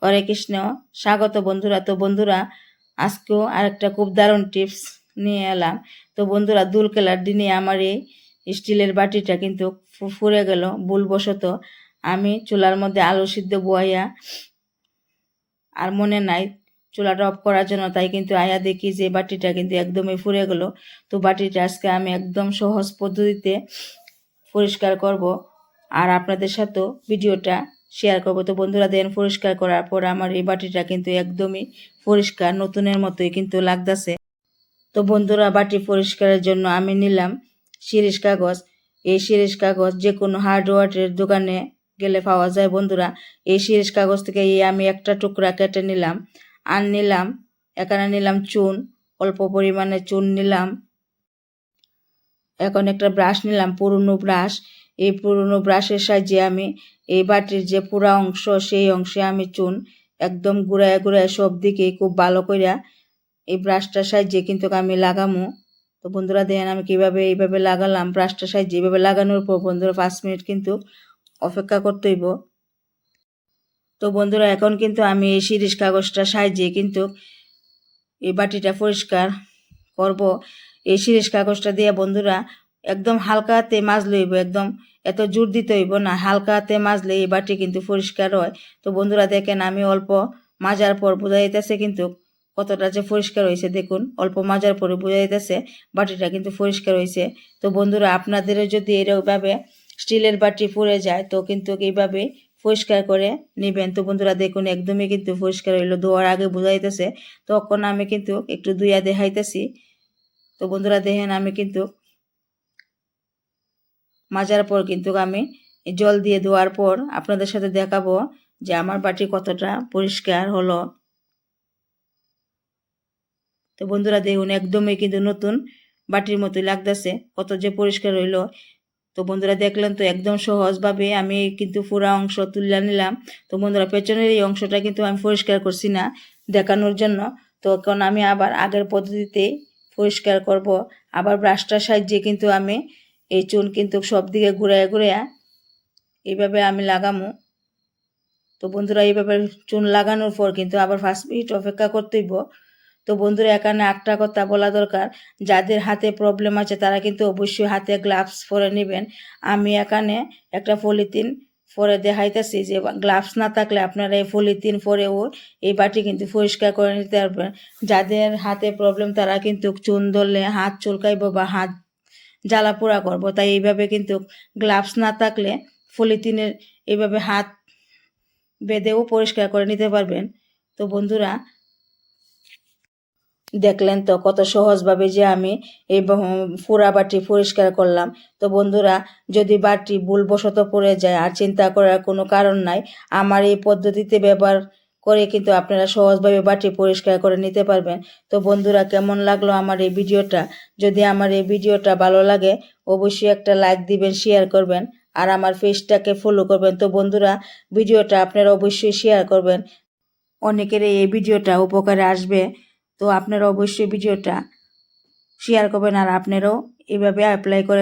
হরে কৃষ্ণ, স্বাগত বন্ধুরা। তো বন্ধুরা, আজকেও আরেকটা খুব দারুণ টিপস নিয়ে এলাম। তো বন্ধুরা, দুল খেলার দিনে আমার এই স্টিলের বাটিটা কিন্তু ফুরে গেল ভুলবশত। আমি চুলার মধ্যে আলু সিদ্ধ বয়াইয়া আর মনে নাই চুলাটা অফ করার জন্য, তাই কিন্তু আয়া দেখি যে বাটিটা কিন্তু একদমই ফুরে গেল। তো বাটিটা আজকে আমি একদম সহজ পদ্ধতিতে পরিষ্কার করব আর আপনাদের সাথেও ভিডিওটা শেয়ার করব। তো বন্ধুরা, দেন পরিষ্কার করার পর আমার এই বাটিটা কিন্তু একদমই পরিষ্কার, নতুনের মতোই কিন্তু লাগতেছে। তো বন্ধুরা, বাটি পরিষ্কারের জন্য আমি নিলাম শিরিষ কাগজ। এই শিরিষ কাগজ যে কোনো হার্ডওয়্যারের দোকানে গেলে পাওয়া যায় বন্ধুরা। এই শিরিষ কাগজ থেকে আমি একটা টুকরা কেটে নিলাম। আর নিলাম এখানে নিলাম চুন, অল্প পরিমাণে চুন নিলাম। এখন একটা ব্রাশ নিলাম, পুরনো ব্রাশ। এই পুরনো ব্রাশের সাহায্যে আমি এই বাটির যে পুরা অংশ, সেই অংশে আমি চুন একদম গুড়ায় গুড়ায় সব দিকে খুব ভালো কইরা এই ব্রাশটার সাহায্যে কিন্তু আমি লাগামো। তো বন্ধুরা, দেখেন আমি কিভাবে এইভাবে লাগালাম। ব্রাশটার সাহায্যে এইভাবে লাগানোর পর বন্ধুরা 5 মিনিট কিন্তু অপেক্ষা করতে হইব। তো বন্ধুরা, এখন কিন্তু আমি এই শিরিষ কাগজটার সাহায্যে কিন্তু এই বাটিটা পরিষ্কার করব। এই শিরিষ কাগজটা দিয়ে বন্ধুরা একদম হালকা হাতে মাজলে হইব, একদম এত জোর দিতে হইব না, হালকা হাতে মাজলে এই বাটি কিন্তু পরিষ্কার হয়। তো বন্ধুরা দেখেন, আমি অল্প মাজার পর বোঝা যাইতেছে কিন্তু কতটা যে পরিষ্কার হয়েছে। দেখুন, অল্প মাজার পরে বোঝা যাইতেছে বাটিটা কিন্তু পরিষ্কার হয়েছে। তো বন্ধুরা, আপনাদেরও যদি এরকমভাবে স্টিলের বাটি পড়ে যায় তো কিন্তু এইভাবে পরিষ্কার করে নেবেন। তো বন্ধুরা দেখুন, একদমই কিন্তু পরিষ্কার হইলো, ধোয়ার আগে বোঝা যাইতেছে। তখন আমি কিন্তু একটু ধুইয়া দেখাইতেছি। তো বন্ধুরা দেখেন, আমি কিন্তু মাজার পর কিন্তু আমি জল দিয়ে ধোয়ার পর আপনাদের সাথে দেখাবো যে আমার বাটি কতটা পরিষ্কার হলো। তো বন্ধুরা দেখুন, একদমই কিন্তু নতুন বাটির মতোই লাগতেছে, কত যে পরিষ্কার হইলো। তো বন্ধুরা দেখলেন তো, একদম সহজভাবে আমি কিন্তু পুরা অংশ তুলে নিলাম। তো বন্ধুরা, পেছনের এই অংশটা কিন্তু আমি পরিষ্কার করছি না, দেখানোর জন্য। তো এখন আমি আবার আগের পদ্ধতিতে পরিষ্কার করব। আবার ব্রাশটার সাহায্যে কিন্তু আমি এই চুন কিন্তু সব দিকে ঘুরাইয়া ঘুরাইয়া এইভাবে আমি লাগামো। তো বন্ধুরা, এইভাবে চুন লাগানোর পর কিন্তু আবার 5 মিনিট অপেক্ষা করতে হইব। তো বন্ধুরা, এখানে একটা কথা বলা দরকার, যাদের হাতে প্রবলেম আছে তারা কিন্তু অবশ্যই হাতে গ্লাভস পরে নেবেন। আমি এখানে একটা পলিথিন পরে দেখাইতেছি যে গ্লাভস না থাকলে আপনারা এই পলিথিন পরেও এই বাটি কিন্তু পরিষ্কার করে নিতে পারবেন। যাদের হাতে প্রবলেম তারা কিন্তু চুন ধরলে হাত চুলকাইব বা হাত জ্বালা পোড়া করবো, তাই এইভাবে কিন্তু গ্লাভস না থাকলে পলিথিনের এইভাবে হাত বেঁধেও পরিষ্কার করে নিতে পারবেন। তো বন্ধুরা দেখলেন তো কত সহজভাবে যে আমি এই পুরা বাটি পরিষ্কার করলাম। তো বন্ধুরা, যদি বাটি ভুলবশত পড়ে যায় আর চিন্তা করার কোনো কারণ নাই, আমার এই পদ্ধতিতে ব্যবহার করে কিন্তু আপনারা সহজভাবে বাটি পরিষ্কার করে নিতে পারবেন। তো বন্ধুরা, কেমন লাগলো আমার এই ভিডিওটা? যদি আমার এই ভিডিওটা ভালো লাগে অবশ্যই একটা লাইক দিবেন, শেয়ার করবেন আর আমার পেজটাকে ফলো করবেন। তো বন্ধুরা, ভিডিওটা আপনারা অবশ্যই শেয়ার করবেন, অনেকের এই ভিডিওটা উপকারে আসবে। তো আপনারা অবশ্যই ভিডিওটা শেয়ার করবেন আর আপনারাও এইভাবে অ্যাপ্লাই করে